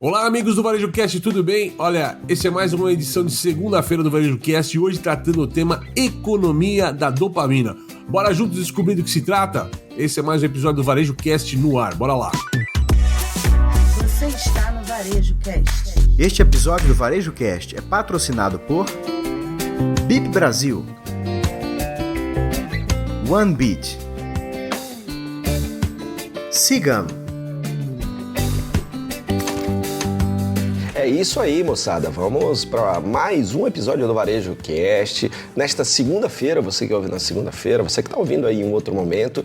Olá, amigos do Varejo Cast, tudo bem? Olha, esse é mais uma edição de segunda-feira do Varejo Cast e hoje tratando o tema economia da dopamina. Bora juntos descobrir do que se trata? Esse é mais um episódio do Varejo Cast no ar, bora lá! Você está no Varejo Cast. Este episódio do Varejo Cast é patrocinado por BIP Brasil, OneBeat, Sigam. É isso aí, moçada. Vamos para mais um episódio do Varejo Cast. Nesta segunda-feira, você que ouve na segunda-feira, você que está ouvindo aí em um outro momento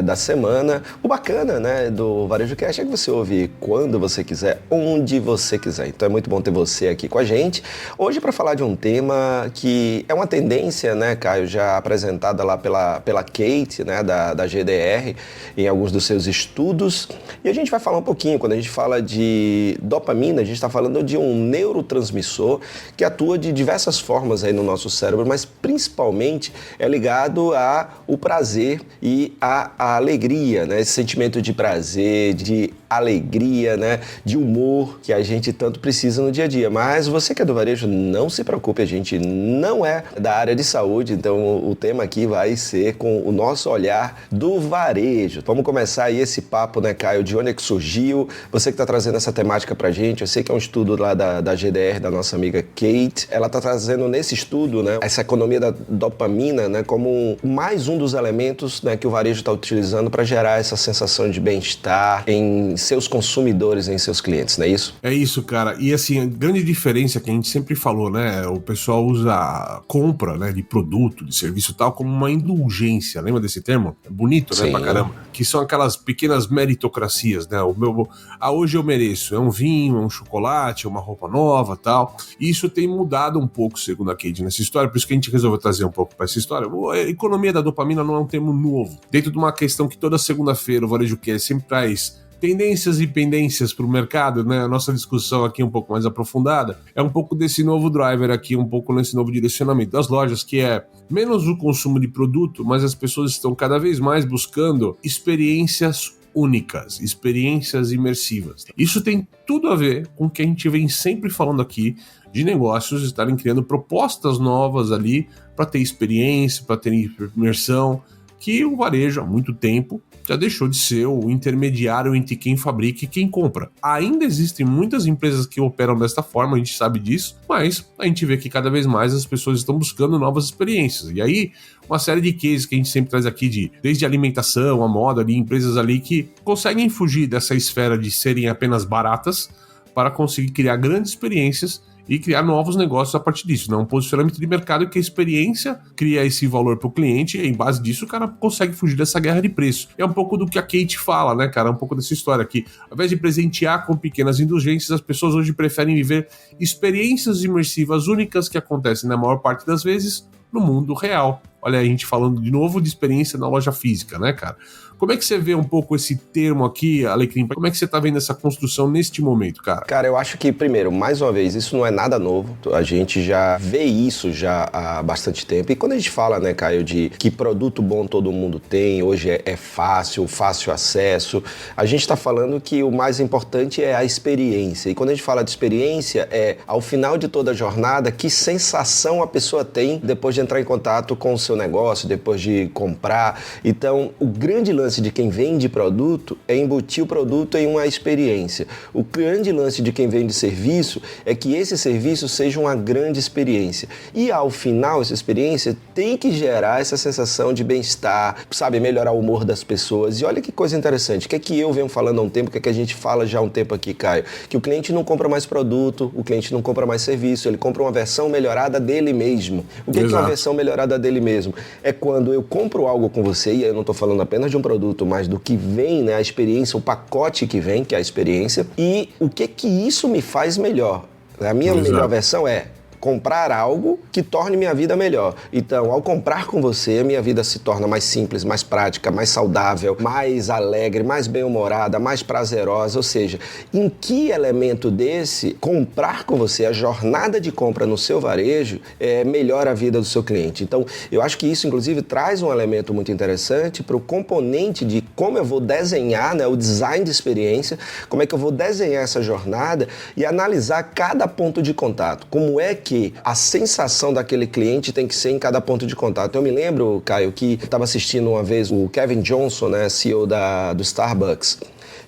da semana. O bacana, né, do Varejo Cast é que você ouve quando você quiser, onde você quiser. Então é muito bom ter você aqui com a gente. Hoje para falar de um tema que é uma tendência, né, Caio, já apresentada lá pela Kate, né, da GDR, em alguns dos seus estudos. E a gente vai falar um pouquinho, quando a gente fala de dopamina, a gente está falando de um neurotransmissor que atua de diversas formas aí no nosso cérebro, mas principalmente é ligado ao prazer e à alegria, né? Esse sentimento de prazer, de alegria, né? De humor que a gente tanto precisa no dia a dia. Mas você que é do varejo, não se preocupe, a gente não é da área de saúde, então o tema aqui vai ser com o nosso olhar do varejo. Vamos começar aí esse papo, né, Caio, de onde é que surgiu, você que está trazendo essa temática pra gente. Eu sei que é um estudo lá da GDR, da nossa amiga Kate, ela está trazendo nesse estudo, né, essa economia da dopamina, né, como mais um dos elementos, né, que o varejo está utilizando para gerar essa sensação de bem-estar em seus consumidores, em seus clientes, não é isso? É isso, cara. E assim, a grande diferença que a gente sempre falou, né, o pessoal usa a compra, né, de produto, de serviço e tal, como uma indulgência. Lembra desse termo? É bonito, né, Sim. pra caramba. Que são aquelas pequenas meritocracias, né, hoje eu mereço, é um vinho, é um chocolate, é uma roupa nova, tal. E isso tem mudado um pouco, segundo a Kate, nessa história, por isso que a gente resolveu trazer um pouco para essa história. A economia da dopamina não é um termo novo. Dentro de uma questão que toda segunda-feira o Varejo Cast sempre traz tendências e pendências para o mercado, né? A nossa discussão aqui um pouco mais aprofundada é um pouco desse novo driver aqui, um pouco nesse novo direcionamento das lojas, que é menos o consumo de produto, mas as pessoas estão cada vez mais buscando experiências únicas, experiências imersivas. Isso tem tudo a ver com o que a gente vem sempre falando aqui de negócios estarem criando propostas novas ali para ter experiência, para ter imersão, que o varejo há muito tempo já deixou de ser o intermediário entre quem fabrica e quem compra. Ainda existem muitas empresas que operam desta forma, a gente sabe disso, mas a gente vê que cada vez mais as pessoas estão buscando novas experiências. E aí, uma série de cases que a gente sempre traz aqui, desde alimentação, a moda, ali, empresas ali que conseguem fugir dessa esfera de serem apenas baratas para conseguir criar grandes experiências e criar novos negócios a partir disso, né? Um posicionamento de mercado que a experiência cria esse valor para o cliente e em base disso o cara consegue fugir dessa guerra de preço. É um pouco do que a Kate fala, né, cara? Um pouco dessa história aqui. Ao invés de presentear com pequenas indulgências, as pessoas hoje preferem viver experiências imersivas únicas que acontecem na maior parte das vezes no mundo real. Olha a gente falando de novo de experiência na loja física, né, cara? Como é que você vê um pouco esse termo aqui, Alecrim? Como é que você tá vendo essa construção neste momento, cara? Cara, eu acho que, primeiro, mais uma vez, isso não é nada novo. A gente já vê isso já há bastante tempo. E quando a gente fala, né, Caio, de que produto bom todo mundo tem, hoje é fácil acesso, a gente tá falando que o mais importante é a experiência. E quando a gente fala de experiência, ao final de toda a jornada, que sensação a pessoa tem depois de entrar em contato com o seu negócio, depois de comprar. Então, o grande lance de quem vende produto é embutir o produto em uma experiência. O grande lance de quem vende serviço é que esse serviço seja uma grande experiência. E ao final, essa experiência tem que gerar essa sensação de bem-estar, sabe, melhorar o humor das pessoas. E olha que coisa interessante, o que é que eu venho falando há um tempo, o que é que a gente fala já há um tempo aqui, Caio? Que o cliente não compra mais produto, o cliente não compra mais serviço, ele compra uma versão melhorada dele mesmo. O que é uma versão melhorada dele mesmo? É quando eu compro algo com você, e eu não estou falando apenas de um produto, mas do que vem, né, a experiência, o pacote que vem, que é a experiência, e o que isso me faz melhor. A minha melhor versão é comprar algo que torne minha vida melhor. Então, ao comprar com você, minha vida se torna mais simples, mais prática, mais saudável, mais alegre, mais bem-humorada, mais prazerosa. Ou seja, em que elemento desse comprar com você, a jornada de compra no seu varejo, melhora a vida do seu cliente? Então, eu acho que isso, inclusive, traz um elemento muito interessante para o componente de como eu vou desenhar, né, o design de experiência, como é que eu vou desenhar essa jornada e analisar cada ponto de contato. Como é que a sensação daquele cliente tem que ser em cada ponto de contato. Eu me lembro, Caio, que eu estava assistindo uma vez o Kevin Johnson, né, CEO do Starbucks,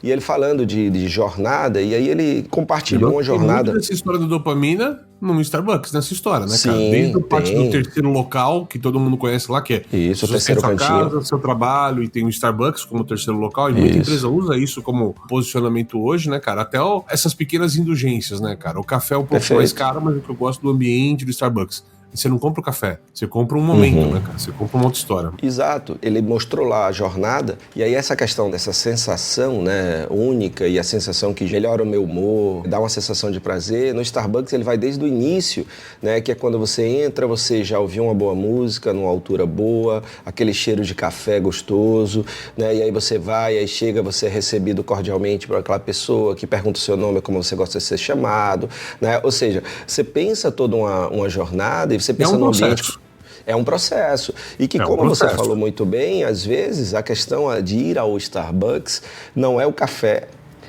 e ele falando de jornada, e aí ele compartilhou uma jornada. Essa história da dopamina no Starbucks, nessa história, né, Sim, cara? Desde a parte do terceiro local, que todo mundo conhece lá, que é isso, o terceiro cantinho. Casa, seu trabalho, e tem o Starbucks como terceiro local, e muita empresa usa isso como posicionamento hoje, né, cara? Até essas pequenas indulgências, né, cara? O café é um pouco mais caro, mas o que eu gosto do ambiente do Starbucks. Você não compra o café, você compra um momento, né, cara? Você compra uma outra história. Exato. Ele mostrou lá a jornada, e aí essa questão dessa sensação, né, única, e a sensação que melhora o meu humor, dá uma sensação de prazer. No Starbucks ele vai desde o início, né, que é quando você entra, você já ouviu uma boa música, numa altura boa, aquele cheiro de café gostoso, né, e aí você vai, aí chega, você é recebido cordialmente por aquela pessoa que pergunta o seu nome, como você gosta de ser chamado, né? Ou seja, você pensa toda uma jornada e você pensa no ambiente. É um processo. E que, como você falou muito bem, às vezes a questão de ir ao Starbucks não é o café.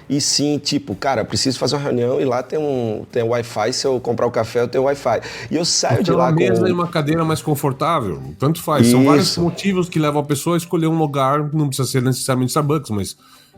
E sim, tipo, cara, preciso fazer uma reunião e lá tem Wi-Fi, se eu comprar o café eu tenho Wi-Fi. E eu saio de lá com... uma mesa e uma cadeira mais confortável, tanto faz. Isso. São vários motivos que levam a pessoa a escolher um lugar, não precisa ser necessariamente Starbucks, mas...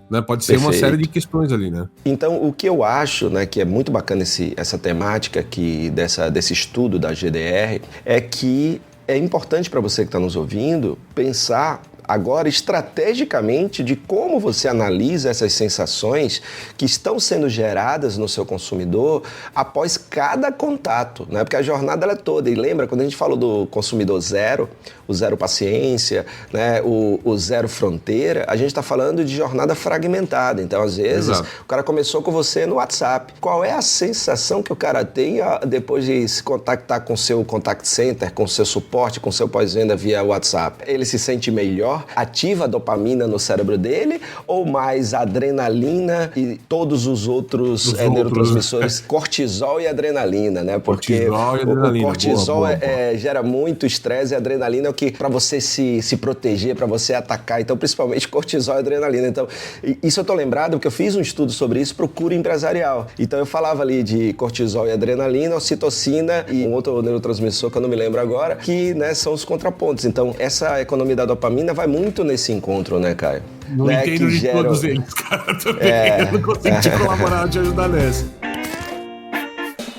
né, pode ser uma série de questões ali, né? Então, o que eu acho, né, que é muito bacana essa temática aqui, desse estudo da GDR, é que é importante para você que está nos ouvindo pensar agora estrategicamente de como você analisa essas sensações que estão sendo geradas no seu consumidor após cada contato, né? Porque a jornada ela é toda. E lembra, quando a gente falou do consumidor zero, o zero paciência, né? o zero fronteira, a gente está falando de jornada fragmentada. Então, às vezes, o cara começou com você no WhatsApp. Qual é a sensação que o cara tem depois de se contactar com o seu contact center, com o seu suporte, com o seu pós-venda via WhatsApp? Ele se sente melhor? Ativa a dopamina no cérebro dele ou mais adrenalina e todos os outros neurotransmissores, cortisol e adrenalina, né? Porque o cortisol gera muito estresse e adrenalina é o que para você se proteger, para você atacar. Então, principalmente cortisol e adrenalina. Então, isso eu tô lembrado porque eu fiz um estudo sobre isso pro Cura Empresarial. Então, eu falava ali de cortisol e adrenalina, ocitocina e um outro neurotransmissor que eu não me lembro agora, que, né, são os contrapontos. Então, essa economia da dopamina vai muito nesse encontro, né, Caio? Não entendo de todos eles, cara, também. Eu não consigo te colaborar, te ajudar nessa.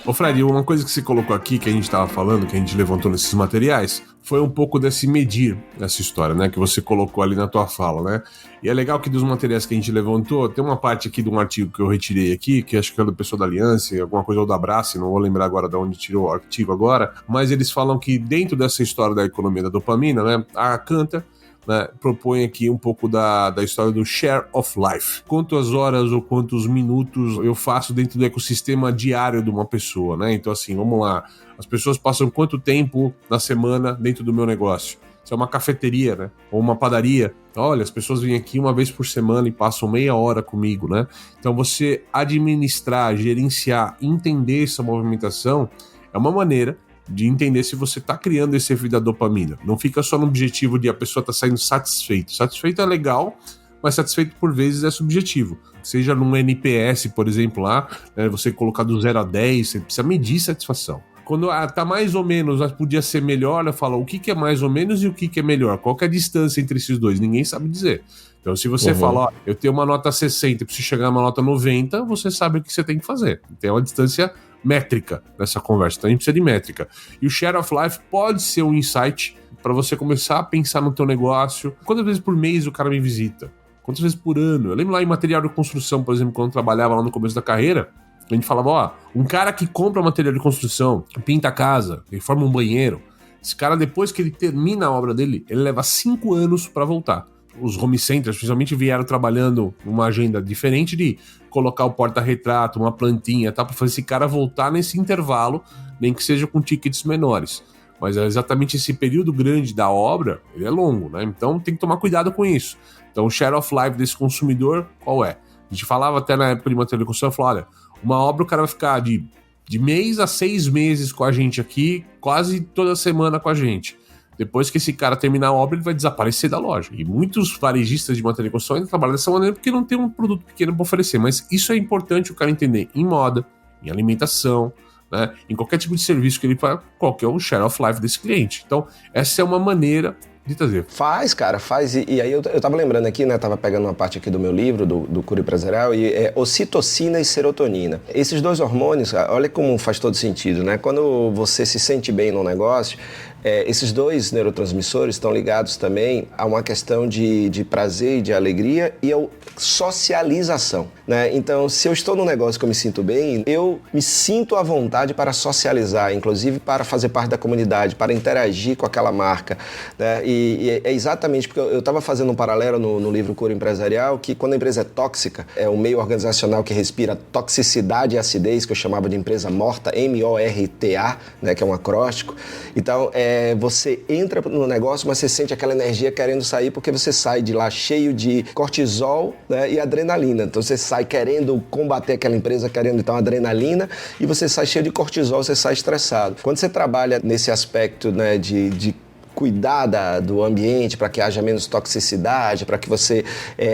Ô Fred, uma coisa que você colocou aqui, que a gente estava falando, que a gente levantou nesses materiais, foi um pouco desse medir essa história, né, que você colocou ali na tua fala, né? E é legal que dos materiais que a gente levantou, tem uma parte aqui de um artigo que eu retirei aqui, que acho que é do pessoal da Aliança, alguma coisa ou da Abrace, não vou lembrar agora de onde tirou o artigo agora, mas eles falam que dentro dessa história da economia da dopamina, né, a Kantar, né, propõe aqui um pouco da história do share of life. Quantas horas ou quantos minutos eu faço dentro do ecossistema diário de uma pessoa, né? Então, assim, vamos lá. As pessoas passam quanto tempo na semana dentro do meu negócio? Se é uma cafeteria, né? Ou uma padaria. Olha, as pessoas vêm aqui uma vez por semana e passam meia hora comigo, né? Então, você administrar, gerenciar, entender essa movimentação é uma maneira de entender se você está criando esse efeito da dopamina. Não fica só no objetivo de a pessoa estar saindo satisfeito. Satisfeito é legal, mas satisfeito por vezes é subjetivo. Seja num NPS, por exemplo, lá, né, você colocar do 0 a 10, você precisa medir satisfação. Quando tá mais ou menos, podia ser melhor, eu falo o que é mais ou menos e o que é melhor. Qual que é a distância entre esses dois? Ninguém sabe dizer. Então, se você fala, ó, eu tenho uma nota 60 e preciso chegar a uma nota 90, você sabe o que você tem que fazer. Tem uma distância métrica nessa conversa, então a gente precisa de métrica. E o share of life pode ser um insight para você começar a pensar no teu negócio. Quantas vezes por mês o cara me visita? Quantas vezes por ano? Eu lembro lá em material de construção, por exemplo, quando eu trabalhava lá no começo da carreira, a gente falava, ó, um cara que compra material de construção, pinta a casa, reforma um banheiro, esse cara, depois que ele termina a obra dele, ele leva 5 anos para voltar. os home centers, principalmente, vieram trabalhando uma agenda diferente de colocar o porta-retrato, uma plantinha, tá, para fazer esse cara voltar nesse intervalo, nem que seja com tickets menores. Mas é exatamente esse período grande da obra, ele é longo, né? Então tem que tomar cuidado com isso. Então o share of life desse consumidor, qual é? A gente falava até na época de material de construção, falou, olha, uma obra o cara vai ficar de mês a 6 meses com a gente aqui, quase toda semana com a gente. Depois que esse cara terminar a obra, ele vai desaparecer da loja. E muitos varejistas de material de construção ainda trabalham dessa maneira porque não tem um produto pequeno para oferecer. Mas isso é importante o cara entender em moda, em alimentação, né, em qualquer tipo de serviço que ele faz, qual que é o share of life desse cliente. Então, essa é uma maneira de trazer. Faz, cara, faz. E aí eu tava lembrando aqui, né, tava pegando uma parte aqui do meu livro, do Cura Empresarial, e é ocitocina e serotonina. Esses dois hormônios, olha como faz todo sentido, né? Quando você se sente bem no negócio, esses dois neurotransmissores estão ligados também a uma questão de prazer e de alegria e a socialização, né? Então, se eu estou num negócio que eu me sinto bem, eu me sinto à vontade para socializar, inclusive para fazer parte da comunidade, para interagir com aquela marca, né? E é exatamente porque eu estava fazendo um paralelo no livro Cura Empresarial, que quando a empresa é tóxica, é um meio organizacional que respira toxicidade e acidez, que eu chamava de empresa morta, MORTA, né, que é um acróstico. Então, você entra no negócio, mas você sente aquela energia querendo sair, porque você sai de lá cheio de cortisol, né, e adrenalina. Então você sai querendo combater aquela empresa, querendo então adrenalina, e você sai cheio de cortisol, você sai estressado. Quando você trabalha nesse aspecto, né, de cuidar do ambiente para que haja menos toxicidade, para que você,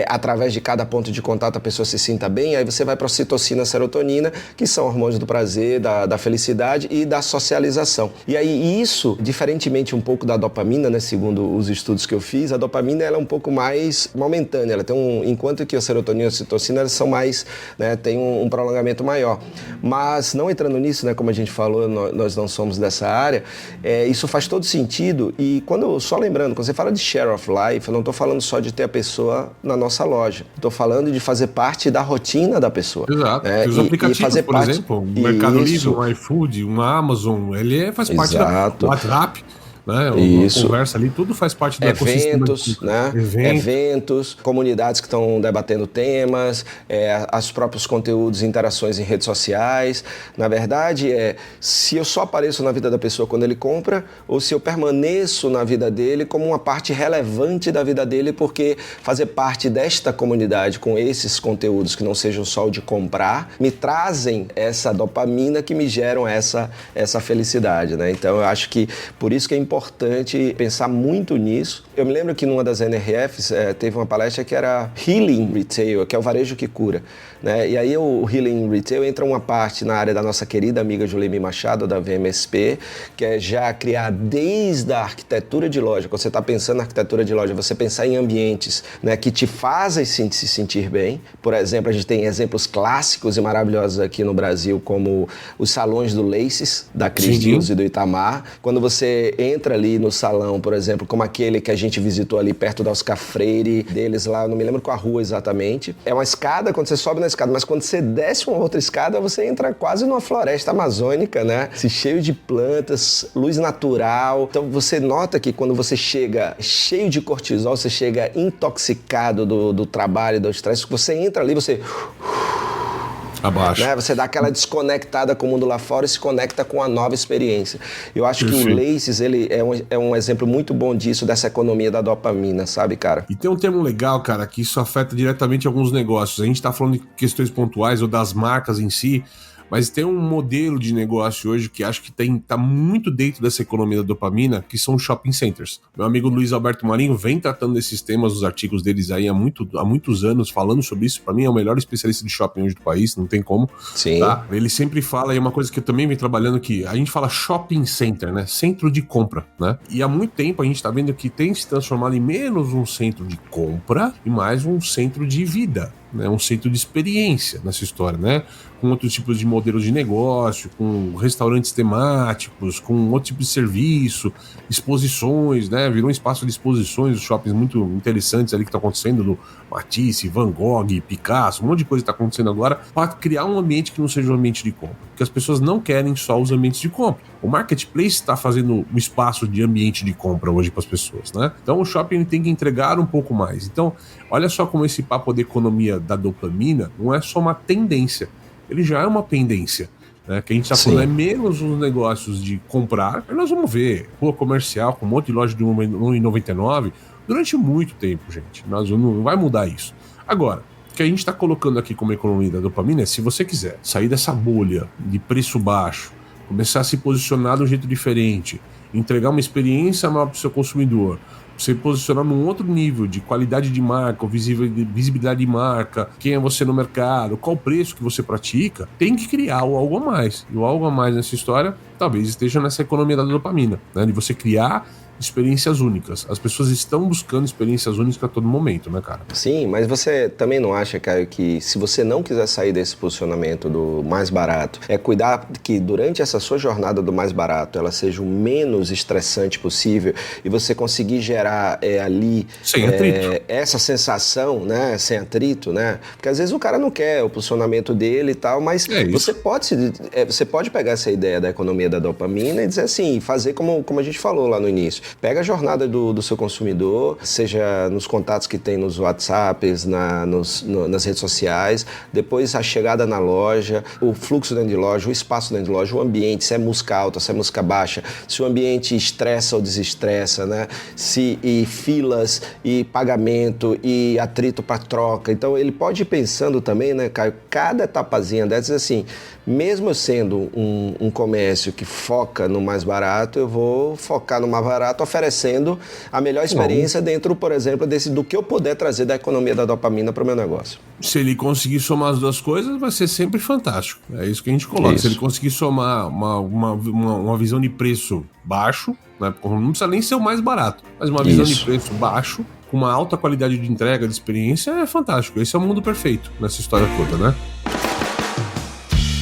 através de cada ponto de contato, a pessoa se sinta bem, aí você vai para a ocitocina e serotonina, que são hormônios do prazer, da felicidade e da socialização. E aí isso, diferentemente um pouco da dopamina, né, segundo os estudos que eu fiz, a dopamina ela é um pouco mais momentânea, ela tem enquanto que a serotonina e a ocitocina elas são mais, né, tem um prolongamento maior. Mas não entrando nisso, né, como a gente falou, nós não somos dessa área, isso faz todo sentido. E só lembrando, quando você fala de share of life, eu não estou falando só de ter a pessoa na nossa loja. Estou falando de fazer parte da rotina da pessoa. Exato. Os aplicativos, fazer por parte, exemplo, o Mercado Livre, um iFood, uma Amazon, ele faz parte do WhatsApp. Né? Uma conversa ali, tudo faz parte do eventos, né? Eventos, comunidades que estão debatendo temas, os próprios conteúdos, interações em redes sociais. Na verdade, se eu só apareço na vida da pessoa quando ele compra, ou se eu permaneço na vida dele como uma parte relevante da vida dele, porque fazer parte desta comunidade com esses conteúdos que não sejam só o de comprar, me trazem essa dopamina que me geram essa felicidade, né? Então, eu acho que por isso que é importante pensar muito nisso. Eu me lembro que numa das NRFs teve uma palestra que era Healing Retail, que é o varejo que cura, né? E aí o Healing Retail entra uma parte na área da nossa querida amiga Julemi Machado, da VMSP, que é já criar desde a arquitetura de loja. Quando você está pensando na arquitetura de loja, você pensar em ambientes, né, que te fazem se sentir bem. Por exemplo, a gente tem exemplos clássicos e maravilhosos aqui no Brasil, como os salões do Laces, da Cris Dias e do Itamar. Quando você entra ali no salão, por exemplo, como aquele que a gente visitou ali perto da Oscar Freire, deles lá, eu não me lembro qual a rua exatamente. É uma escada, quando você sobe na escada, mas quando você desce uma outra escada, você entra quase numa floresta amazônica, né? Cheio de plantas, luz natural. Então você nota que quando você chega cheio de cortisol, você chega intoxicado do trabalho, do estresse, você entra ali, você... Abaixo. Né? Você dá aquela desconectada com o mundo lá fora e se conecta com a nova experiência. Eu acho que o Laces, ele é um exemplo muito bom disso, dessa economia da dopamina, sabe, cara? E tem um termo legal, cara, que isso afeta diretamente alguns negócios. A gente tá falando de questões pontuais ou das marcas em si, mas tem um modelo de negócio hoje que acho que tá muito dentro dessa economia da dopamina, que são os shopping centers. Meu amigo Luiz Alberto Marinho vem tratando desses temas nos artigos deles aí há muitos anos, falando sobre isso. Para mim é o melhor especialista de shopping hoje do país, não tem como. Sim. Tá? Ele sempre fala, e é uma coisa que eu também venho trabalhando, que a gente fala shopping center, né? Centro de compra, né? E há muito tempo a gente tá vendo que tem se transformado em menos um centro de compra e mais um centro de vida, né? Um centro de experiência nessa história, né? Com outros tipos de modelos de negócio, com restaurantes temáticos, com outro tipo de serviço, exposições, né? Virou um espaço de exposições, os shoppings muito interessantes ali que estão acontecendo, no Matisse, Van Gogh, Picasso, um monte de coisa que está acontecendo agora, para criar um ambiente que não seja um ambiente de compra. Porque as pessoas não querem só os ambientes de compra. O marketplace está fazendo um espaço de ambiente de compra hoje para as pessoas, né? Então o shopping tem que entregar um pouco mais. Então, olha só como esse papo da economia da dopamina não é só uma tendência, ele já é uma pendência. Que a gente está falando é menos os negócios de comprar, mas nós vamos ver rua comercial com um monte de loja de R$1,99 durante muito tempo, gente. Nós não vai mudar isso. Agora, o que a gente está colocando aqui como economia da dopamina é, se você quiser sair dessa bolha de preço baixo, começar a se posicionar de um jeito diferente, entregar uma experiência maior para o seu consumidor, você posicionar num outro nível de qualidade de marca, ou visibilidade de marca, quem é você no mercado, qual o preço que você pratica, tem que criar o algo a mais. E o algo a mais nessa história talvez esteja nessa economia da dopamina, né? De você criar experiências únicas. As pessoas estão buscando experiências únicas a todo momento, né, cara? Sim, mas você também não acha, Caio, que se você não quiser sair desse posicionamento do mais barato, é cuidar que durante essa sua jornada do mais barato, ela seja o menos estressante possível e você conseguir gerar ali sem atrito. Essa sensação, né, sem atrito, né? Porque às vezes o cara não quer o posicionamento dele e tal, mas você pode pegar essa ideia da economia da dopamina e dizer assim, fazer como a gente falou lá no início. Pega a jornada do seu consumidor, seja nos contatos que tem nos WhatsApps, nas redes sociais, depois a chegada na loja, o fluxo dentro de loja, o espaço dentro de loja, o ambiente, se é música alta, se é música baixa, se o ambiente estressa ou desestressa, né? E filas, e pagamento, e atrito para troca. Então ele pode ir pensando também, né, Caio, cada etapazinha dessas, assim, mesmo sendo um comércio que foca no mais barato, eu vou focar no mais barato oferecendo a melhor experiência dentro, por exemplo, do que eu puder trazer da economia da dopamina para o meu negócio. Se ele conseguir somar as duas coisas, vai ser sempre fantástico. É isso que a gente coloca. Isso. Se ele conseguir somar uma visão de preço baixo, né, não precisa nem ser o mais barato, mas uma visão de preço baixo, com uma alta qualidade de entrega, de experiência, é fantástico. Esse é o mundo perfeito nessa história toda, né?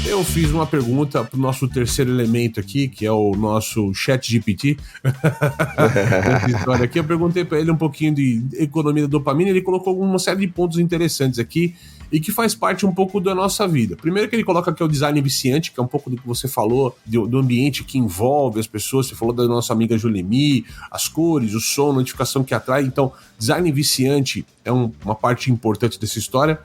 Eu fiz uma pergunta pro nosso terceiro elemento aqui, que é o nosso ChatGPT. Essa história aqui, eu perguntei para ele um pouquinho de economia da dopamina, ele colocou uma série de pontos interessantes aqui e que faz parte um pouco da nossa vida. Primeiro que ele coloca que é o design viciante, que é um pouco do que você falou, do ambiente que envolve as pessoas. Você falou da nossa amiga Julemi, as cores, o som, a notificação que atrai. Então, design viciante é uma parte importante dessa história.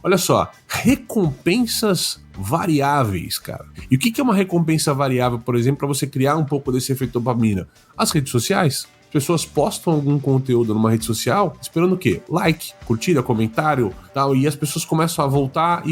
Olha só, recompensas variáveis, cara. E o que é uma recompensa variável, por exemplo, para você criar um pouco desse efeito dopamina? As redes sociais. As pessoas postam algum conteúdo numa rede social esperando o quê? Like, curtida, comentário, tal. E as pessoas começam a voltar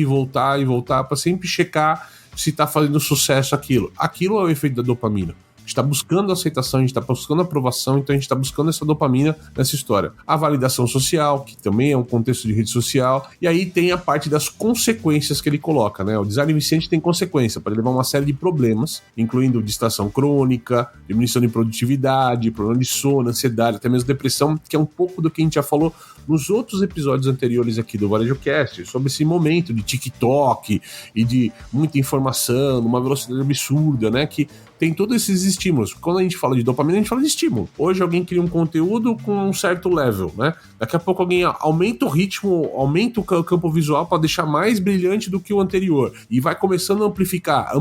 para sempre checar se está fazendo sucesso aquilo. Aquilo é o efeito da dopamina. A gente está buscando aceitação, a gente está buscando aprovação, então a gente está buscando essa dopamina nessa história. A validação social, que também é um contexto de rede social, e aí tem a parte das consequências que ele coloca, né? O design viciante tem consequência, pode levar uma série de problemas, incluindo distração crônica, diminuição de produtividade, problema de sono, ansiedade, até mesmo depressão, que é um pouco do que a gente já falou nos outros episódios anteriores aqui do Varejo Cast, sobre esse momento de TikTok e de muita informação, uma velocidade absurda, né? Que tem todos esses estímulos. Quando a gente fala de dopamina, a gente fala de estímulo. Hoje alguém cria um conteúdo com um certo level, né? Daqui a pouco alguém aumenta o ritmo, aumenta o campo visual para deixar mais brilhante do que o anterior. E vai começando a amplificar.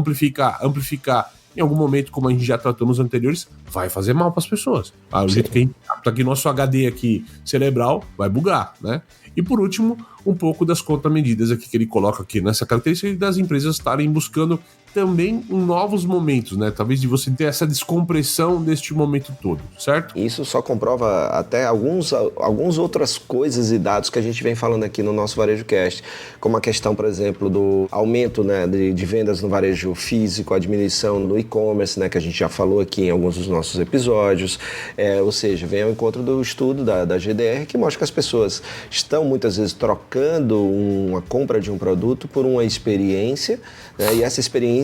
Em algum momento, como a gente já tratou nos anteriores, vai fazer mal para as pessoas. O jeito que a gente capta aqui, nosso HD aqui cerebral vai bugar, né? E por último, um pouco das contramedidas aqui que ele coloca aqui nessa característica das empresas estarem buscando também em novos momentos, né? Talvez de você ter essa descompressão deste momento todo, certo? Isso só comprova até algumas outras coisas e dados que a gente vem falando aqui no nosso Varejo Cast, como a questão, por exemplo, do aumento, né, de vendas no varejo físico, a diminuição no e-commerce, né, que a gente já falou aqui em alguns dos nossos episódios, ou seja, vem ao encontro do estudo da GDR, que mostra que as pessoas estão muitas vezes trocando uma compra de um produto por uma experiência, né, e essa experiência,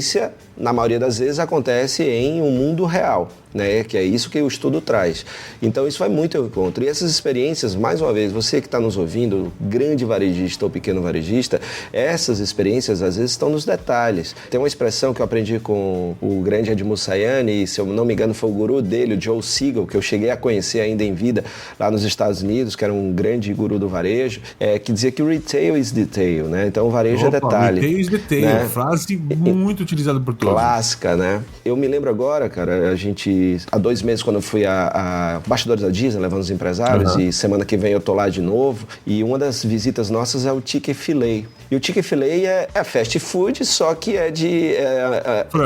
na maioria das vezes, acontece em um mundo real, né? Que é isso que o estudo traz. Então, isso vai muito ao encontro. E essas experiências, mais uma vez, você que está nos ouvindo, grande varejista ou pequeno varejista, essas experiências, às vezes, estão nos detalhes. Tem uma expressão que eu aprendi com o grande Edmund Sayane, e, se eu não me engano, foi o guru dele, o Joe Siegel, que eu cheguei a conhecer ainda em vida lá nos Estados Unidos, que era um grande guru do varejo, que dizia que o retail is detail, né? Então, o varejo é detalhe. Retail is detail, né? Frase classe muito utilizada por todos. Clássica, né? Eu me lembro agora, cara, há 2 meses, quando eu fui a Bastidores da Disney, levando os empresários, e semana que vem eu tô lá de novo, e uma das visitas nossas é o Chick-fil-A. E o Chick-fil-A é fast food, só que é de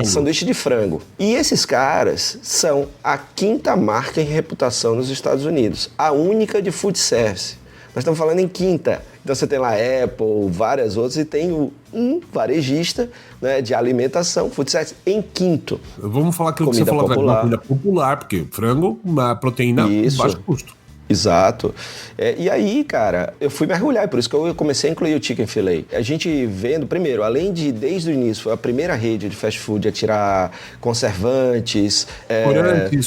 sanduíche de frango. E esses caras são a 5ª marca em reputação nos Estados Unidos, a única de food service. Nós estamos falando em 5ª. Então você tem lá Apple, várias outras, e tem um varejista, né, de alimentação, food service, em 5º. Vamos falar aquilo que você falou, comida popular, porque frango, uma proteína de baixo custo. Exato. E aí, cara, eu fui mergulhar, e por isso que eu comecei a incluir o Chick-fil-A. A gente vendo, primeiro, além de, desde o início, foi a primeira rede de fast food a tirar conservantes...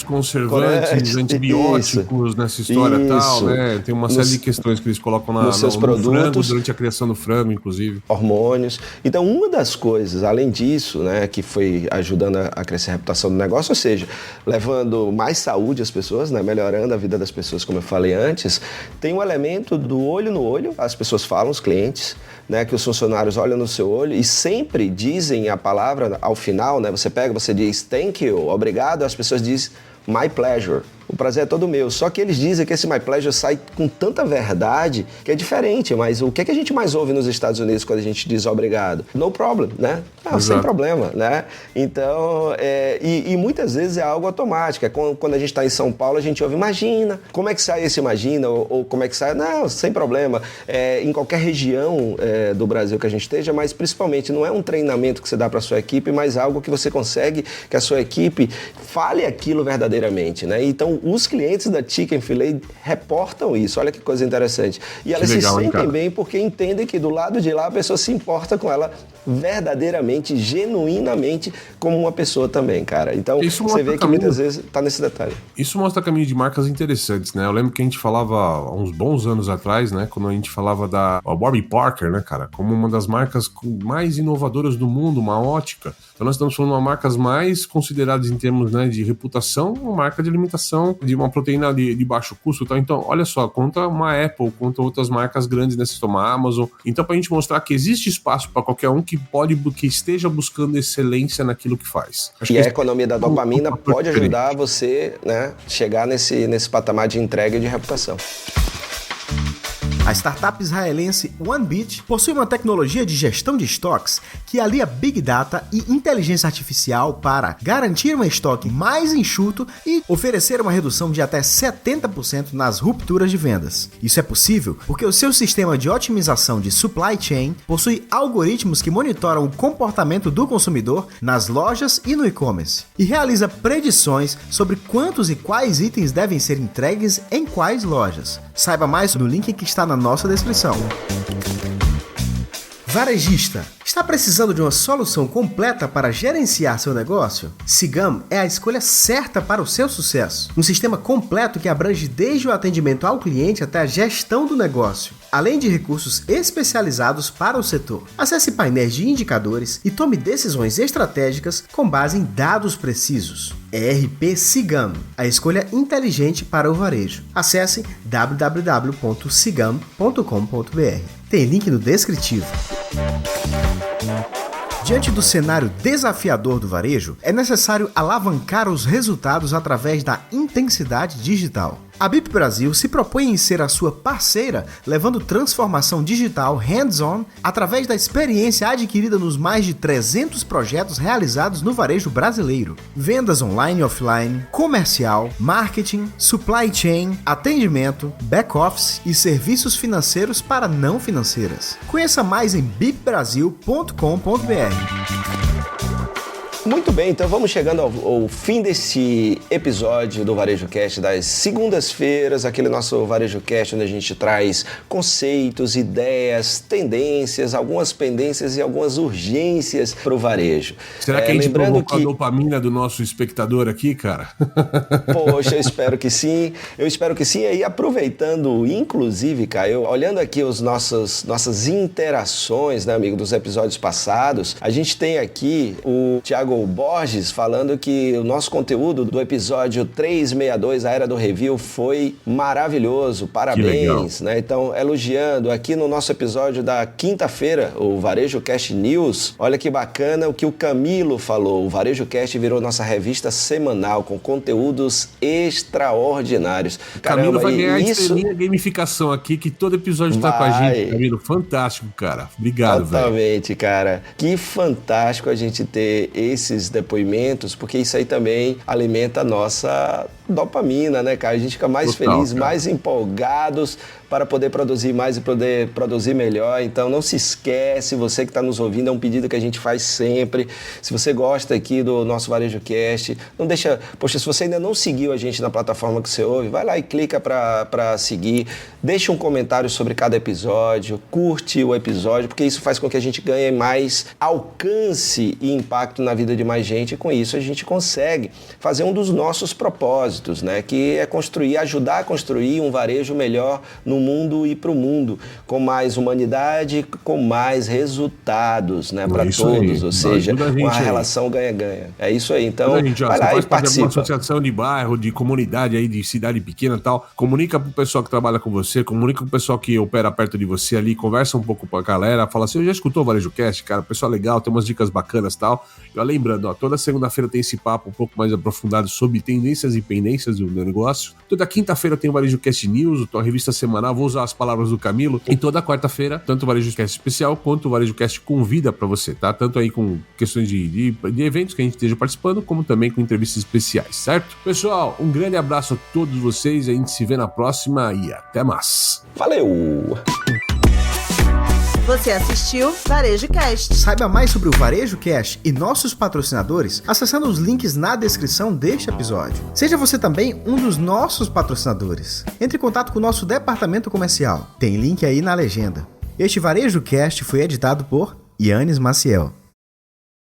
conservantes, antibióticos nessa história e tal, né? Tem uma série de questões que eles colocam nos seus produtos, frango, durante a criação do frango, inclusive. Hormônios. Então, uma das coisas, além disso, né, que foi ajudando a crescer a reputação do negócio, ou seja, levando mais saúde às pessoas, né, melhorando a vida das pessoas, como eu falei antes, tem um elemento do olho no olho. As pessoas falam, os clientes, né, que os funcionários olham no seu olho e sempre dizem a palavra ao final, né? Você diz thank you, obrigado, as pessoas dizem my pleasure. O prazer é todo meu. Só que eles dizem que esse my pleasure sai com tanta verdade que é diferente. Mas o que é que a gente mais ouve nos Estados Unidos quando a gente diz obrigado? No problem, né? Sem problema, né? Então, e muitas vezes é algo automático. Quando a gente está em São Paulo, a gente ouve imagina. Como é que sai esse imagina? Ou como é que sai? Não, sem problema. Em qualquer região do Brasil que a gente esteja, mas principalmente não é um treinamento que você dá para a sua equipe, mas algo que você consegue que a sua equipe fale aquilo verdadeiramente, né? Então, os clientes da Chick-fil-A reportam isso. Olha que coisa interessante. E elas se sentem bem porque entendem que do lado de lá a pessoa se importa com ela verdadeiramente, genuinamente, como uma pessoa também, cara. Então, você vê que muitas vezes tá nesse detalhe. Isso mostra caminho de marcas interessantes, né? Eu lembro que a gente falava há uns bons anos atrás, né? Quando a gente falava da Warby Parker, né, cara? Como uma das marcas mais inovadoras do mundo, uma ótica. Então nós estamos falando de uma marcas mais consideradas em termos, né, de reputação, uma marca de alimentação, de uma proteína de baixo custo, tá? Então, olha só, conta uma Apple, conta outras marcas grandes nesse sistema, a Amazon. Então, pra gente mostrar que existe espaço para qualquer um que esteja buscando excelência naquilo que faz. E a economia da dopamina pode ajudar você, né, chegar nesse patamar de entrega e de reputação. A startup israelense OneBit possui uma tecnologia de gestão de estoques que alia Big Data e inteligência artificial para garantir um estoque mais enxuto e oferecer uma redução de até 70% nas rupturas de vendas. Isso é possível porque o seu sistema de otimização de supply chain possui algoritmos que monitoram o comportamento do consumidor nas lojas e no e-commerce e realiza predições sobre quantos e quais itens devem ser entregues em quais lojas. Saiba mais no link que está na nossa descrição. Varejista, está precisando de uma solução completa para gerenciar seu negócio? Sigam é a escolha certa para o seu sucesso. Um sistema completo que abrange desde o atendimento ao cliente até a gestão do negócio, além de recursos especializados para o setor. Acesse painéis de indicadores e tome decisões estratégicas com base em dados precisos. ERP Sigam, a escolha inteligente para o varejo. Acesse www.sigam.com.br. Tem link no descritivo. Diante do cenário desafiador do varejo, é necessário alavancar os resultados através da intensidade digital. A BIP Brasil se propõe em ser a sua parceira, levando transformação digital hands-on através da experiência adquirida nos mais de 300 projetos realizados no varejo brasileiro. Vendas online e offline, comercial, marketing, supply chain, atendimento, back-office e serviços financeiros para não financeiras. Conheça mais em bipbrasil.com.br. Muito bem, então vamos chegando ao fim desse episódio do Varejo Cast das segundas-feiras, aquele nosso Varejo Cast onde a gente traz conceitos, ideias, tendências, algumas pendências e algumas urgências para o varejo. Será que a gente provocou a dopamina do nosso espectador aqui, cara? Poxa, eu espero que sim. E aí, aproveitando, inclusive, Caio, olhando aqui as nossas interações, né, amigo, dos episódios passados, a gente tem aqui o Thiago Thiago Borges falando que o nosso conteúdo do episódio 362, a Era do Review, foi maravilhoso. Parabéns, né? Então, elogiando aqui no nosso episódio da quinta-feira, o Varejo Cast News. Olha que bacana o que o Camilo falou. O Varejo Cast virou nossa revista semanal com conteúdos extraordinários. Camilo vai ganhar estrelinha gamificação aqui, que todo episódio tá com a gente, Camilo. Fantástico, cara. Obrigado, velho. Totalmente, cara. Que fantástico a gente ter esses depoimentos, porque isso aí também alimenta a nossa dopamina, né, cara? A gente fica mais feliz, cara, mais empolgados para poder produzir mais e poder produzir melhor. Então não se esquece, você que está nos ouvindo, é um pedido que a gente faz sempre. Se você gosta aqui do nosso Varejo Cast, não deixa... Poxa, se você ainda não seguiu a gente na plataforma que você ouve, vai lá e clica para seguir. Deixa um comentário sobre cada episódio, curte o episódio, porque isso faz com que a gente ganhe mais alcance e impacto na vida de mais gente, e com isso a gente consegue fazer um dos nossos propósitos, né? Que é construir, ajudar a construir um varejo melhor no mundo e para o mundo, com mais humanidade, com mais resultados, né, para todos, aí. Ou seja, uma relação ganha-ganha. É isso aí, então vai lá e participa. Uma associação de bairro, de comunidade aí, de cidade pequena e tal, comunica pro pessoal que trabalha com você, comunica com o pessoal que opera perto de você ali, conversa um pouco com a galera, fala assim, eu já escutou o Varejo Cast, cara, pessoal legal, tem umas dicas bacanas e tal. E ó, lembrando, ó, toda segunda-feira tem esse papo um pouco mais aprofundado sobre tendências e pendências do negócio. Toda quinta-feira tem o Varejo Cast News, a revista semanal, vou usar as palavras do Camilo, e toda quarta-feira, tanto o Varejo Cast especial quanto o Varejo Cast convida pra você, tá? Tanto aí com questões de eventos que a gente esteja participando, como também com entrevistas especiais, certo? Pessoal, um grande abraço a todos vocês, a gente se vê na próxima e até mais. Valeu! Você assistiu Varejo Cast. Saiba mais sobre o Varejo Cast e nossos patrocinadores acessando os links na descrição deste episódio. Seja você também um dos nossos patrocinadores. Entre em contato com o nosso departamento comercial. Tem link aí na legenda. Este Varejo Cast foi editado por Yannis Maciel.